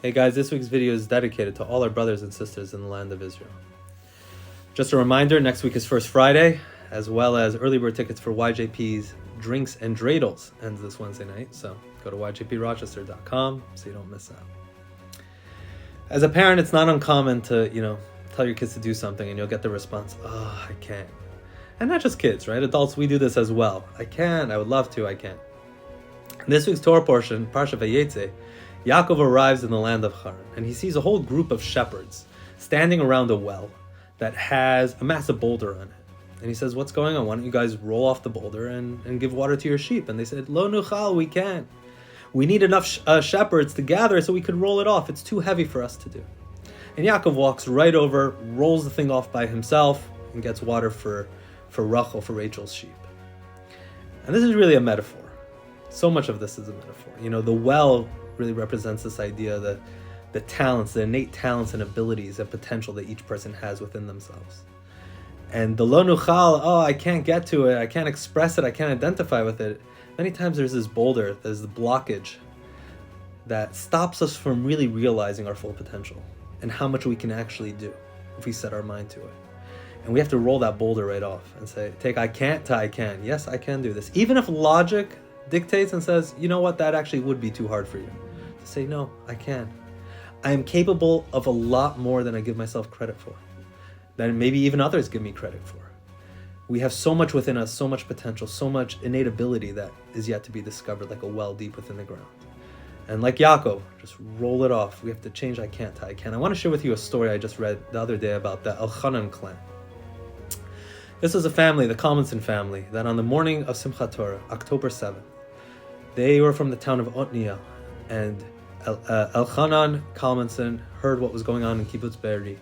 Hey guys, this week's video is dedicated to all our brothers and sisters in the land of Israel. Just a reminder, next week is First Friday, as well as early bird tickets for YJP's Drinks and Dreidels ends this Wednesday night, so go to yjprochester.com so you don't miss out. As a parent, it's not uncommon to, tell your kids to do something and you'll get the response, oh, I can't. And not just kids, right? Adults, we do this as well. I can't, I would love to, I can't. In this week's Torah portion, Parsha Vayeitzei, Yaakov arrives in the land of Haran, and he sees a whole group of shepherds standing around a well that has a massive boulder on it. And he says, what's going on? Why don't you guys roll off the boulder and give water to your sheep? And they said, Lo nuchal, we can't. We need enough shepherds to gather so we could roll it off. It's too heavy for us to do. And Yaakov walks right over, rolls the thing off by himself, and gets water for Rachel, for Rachel's sheep. And this is really a metaphor. So much of this is a metaphor. The well really represents this idea that the talents, the innate talents and abilities and potential that each person has within themselves. And the lo nuchal, I can't get to it, I can't express it, I can't identify with it. Many times there's this boulder, there's the blockage that stops us from really realizing our full potential and how much we can actually do if we set our mind to it. And we have to roll that boulder right off and say, take I can't to I can. Yes, I can do this. Even if logic dictates and says, you know what, that actually would be too hard for you. To say, no, I can. I am capable of a lot more than I give myself credit for, than maybe even others give me credit for. We have so much within us, so much potential, so much innate ability that is yet to be discovered, like a well deep within the ground. And like Yaakov, just roll it off. We have to change I can't to I can. I want to share with you a story I just read the other day about the Elchanan clan. This was a family, the Kalmanson family, that on the morning of Simchat Torah, October 7th, they were from the town of Otniel, and Elchanan Kalmanson heard what was going on in Kibbutz Be'eri,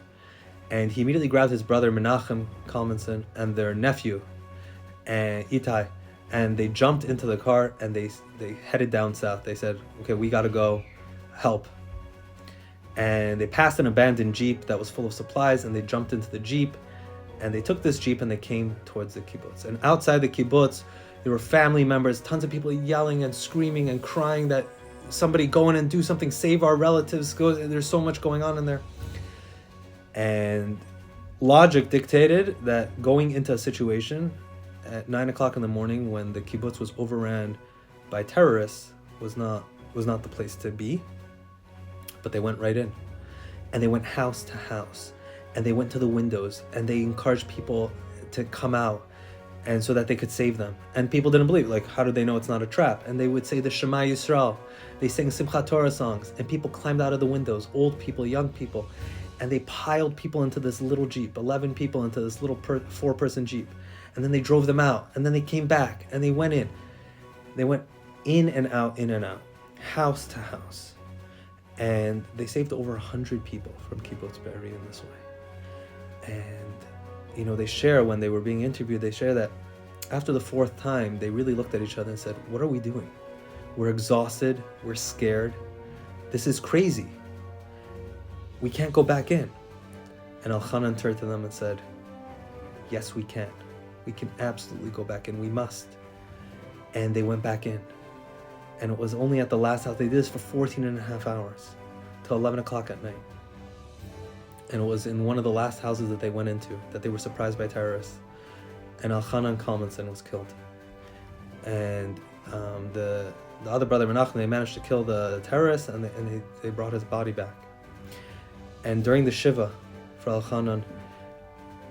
and he immediately grabbed his brother Menachem Kalmanson and their nephew and Itai, and they jumped into the car and they headed down south. They said, okay, we gotta go help. And they passed an abandoned Jeep that was full of supplies, and they jumped into the Jeep, and they took this Jeep and they came towards the kibbutz. And outside the kibbutz, there were family members, tons of people yelling and screaming and crying that somebody go in and do something, save our relatives. There's so much going on in there. And logic dictated that going into a situation at 9 o'clock in the morning when the kibbutz was overran by terrorists was not the place to be. But they went right in. And they went house to house. And they went to the windows and they encouraged people to come out, and so that they could save them. And people didn't believe, like, how do they know it's not a trap? And they would say the Shema Yisrael. They sang Simchat Torah songs, and people climbed out of the windows, old people, young people, and they piled people into this little Jeep, 11 people into this little 4-person Jeep. And then they drove them out, and then they came back, and they went in. They went in and out, house to house. And they saved over 100 people from Kibbutz Be'eri in this way. And, they share, when they were being interviewed, they share that after the 4th time, they really looked at each other and said, what are we doing? We're exhausted. We're scared. This is crazy. We can't go back in. And Elchanan turned to them and said, yes, we can. We can absolutely go back in. We must. And they went back in. And it was only at the last house. They did this for 14 and a half hours till 11 o'clock at night. And it was in one of the last houses that they went into that they were surprised by terrorists. And Elchanan Kalmanson was killed. And the other brother Menachem, they managed to kill the terrorists, and they brought his body back. And during the Shiva for Elchanan,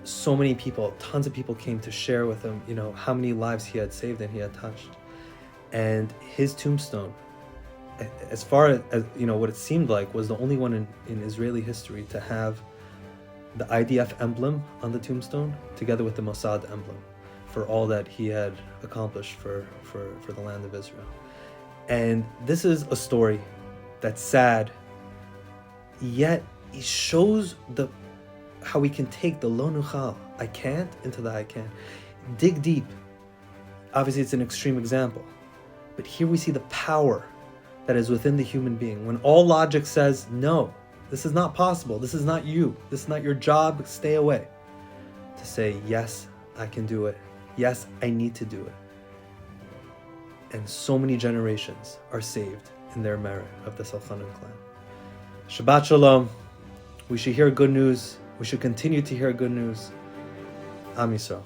so many people, tons of people came to share with him, how many lives he had saved and he had touched. And his tombstone, as far as what it seemed like, was the only one in Israeli history to have the IDF emblem on the tombstone together with the Mossad emblem for all that he had accomplished for the land of Israel. And this is a story that's sad, yet it shows how we can take the lo nuchal, I can't, into the I can. Dig deep. Obviously it's an extreme example, but here we see the power that is within the human being. When all logic says, no, this is not possible, this is not you, this is not your job, stay away. To say, yes, I can do it. Yes, I need to do it. And so many generations are saved in their merit of the Elchanan clan. Shabbat Shalom. We should hear good news. We should continue to hear good news. Am Yisrael.